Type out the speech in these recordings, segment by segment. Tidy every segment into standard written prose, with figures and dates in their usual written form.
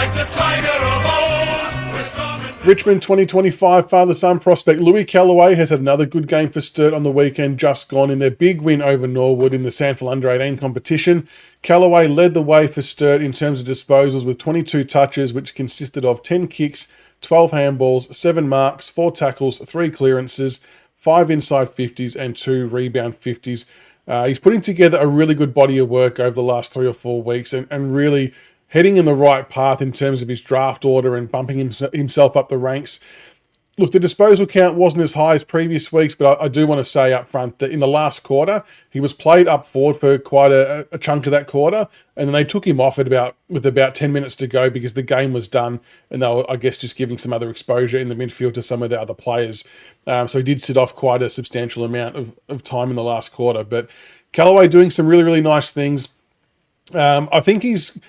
like the tiger of old. We're strong and Richmond 2025 father-son prospect Louis Kellaway has had another good game for Sturts on the weekend just gone in their big win over Norwood in the SANFL Under 18 competition. Kellaway led the way for Sturts in terms of disposals with 22 touches, which consisted of 10 kicks, 12 handballs, 7 marks, 4 tackles, 3 clearances, 5 inside 50s and 2 rebound 50s. He's putting together a really good body of work over the last 3 or 4 weeks and really heading in the right path in terms of his draft order and bumping himself up the ranks. Look, the disposal count wasn't as high as previous weeks, but I do want to say up front that in the last quarter, he was played up forward for quite a chunk of that quarter, and then they took him off with about 10 minutes to go because the game was done, and they were, I guess, just giving some other exposure in the midfield to some of the other players. So he did sit off quite a substantial amount of time in the last quarter. But Kellaway doing some really, really nice things. I think he's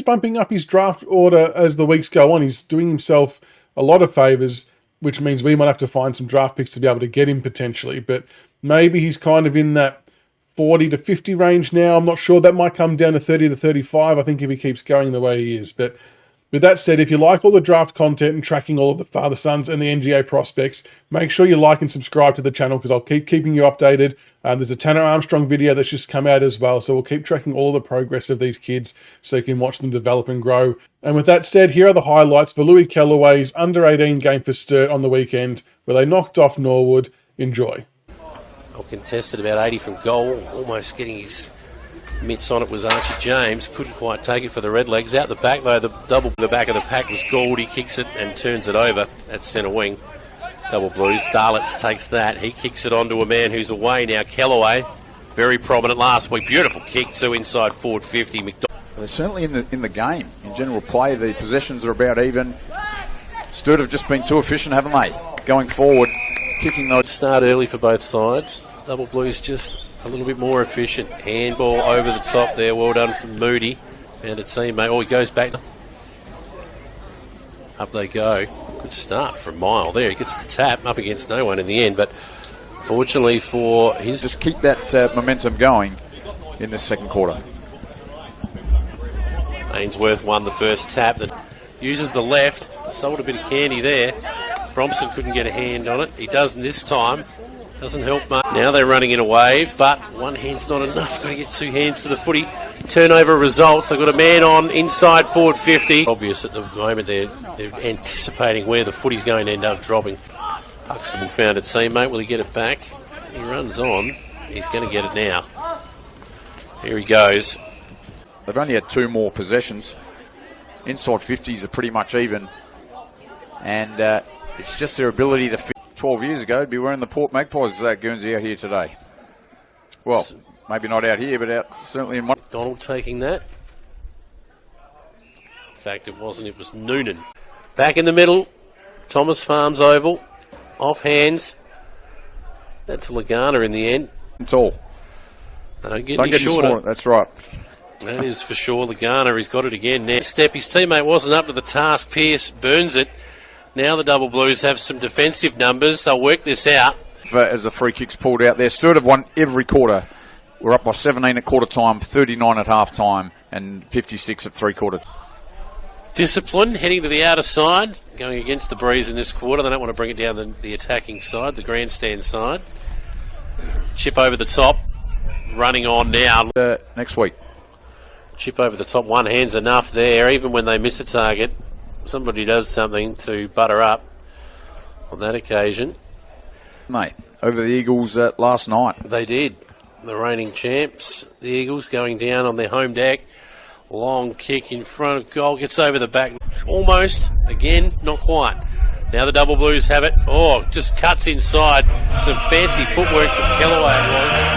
bumping up his draft order as the weeks go on. He's doing himself a lot of favours, which means we might have to find some draft picks to be able to get him potentially. But maybe he's kind of in that 40 to 50 range now. I'm not sure. That might come down to 30 to 35, I think, if he keeps going the way he is. But with that said, if you like all the draft content and tracking all of the father sons and the NGA prospects, make sure you like and subscribe to the channel because I'll keep keeping you updated. There's a Tanner Armstrong video that's just come out as well, so we'll keep tracking all the progress of these kids so you can watch them develop and grow. And with that said, here are the highlights for Louis Kellaway's under-18 game for Sturts on the weekend, where they knocked off Norwood. Enjoy. Well, contested about 80 from goal, almost getting his mitts on it was Archie James. Couldn't quite take it for the Redlegs. Out the back though, the back of the pack was Gould. He kicks it and turns it over at centre wing. Double Blues. Darlitz takes that. He kicks it onto a man who's away now. Kellaway, very prominent last week. Beautiful kick to inside forward 50. They're certainly in the game. In general play, the possessions are about even. Sturts have just been too efficient, haven't they? Going forward, kicking those. Start early for both sides. Double Blues just a little bit more efficient. Handball over the top there. Well done from Moody. Found a teammate. Oh, he goes back. Up they go. Good start from Mile there. He gets the tap up against no one in the end, but fortunately for his... Just keep that momentum going in the second quarter. Ainsworth won the first tap. That uses the left. Sold a bit of candy there. Bromson couldn't get a hand on it. He doesn't this time. Doesn't help much. Now they're running in a wave, but one hand's not enough. Got to get 2 hands to the footy. Turnover results. They've got a man on inside forward 50. Obvious at the moment they're anticipating where the footy's going to end up dropping. Huxtable found a teammate. Will he get it back? He runs on. He's going to get it now. Here he goes. They've only had 2 more possessions. Inside 50s are pretty much even. And it's just their ability to fit. 12 years ago, to be wearing the Port Magpies Guernsey out here today. Well, maybe not out here, but out certainly in... Donald taking that. In fact, it wasn't. It was Noonan. Back in the middle. Thomas Farms Oval. Off hands. That's Lagana in the end. It's all. They don't get any shorter. That's right. That is for sure. Lagana, he's got it again. Next step, his teammate wasn't up to the task. Pearce burns it. Now the Double Blues have some defensive numbers. They'll work this out. As the free kick's pulled out there, Sturts have won every quarter. We're up by 17 at quarter time, 39 at half time, and 56 at 3/4. Discipline heading to the outer side, going against the breeze in this quarter. They don't want to bring it down the attacking side, the grandstand side. Chip over the top, running on now. Next week. Chip over the top, one hand's enough there. Even when they miss a target, somebody does something to butter up on that occasion. Mate, over the Eagles last night. They did. The reigning champs, the Eagles, going down on their home deck. Long kick in front of goal, gets over the back. Almost. Again, not quite. Now the Double Blues have it. Oh, just cuts inside. Some fancy footwork from Kellaway it was.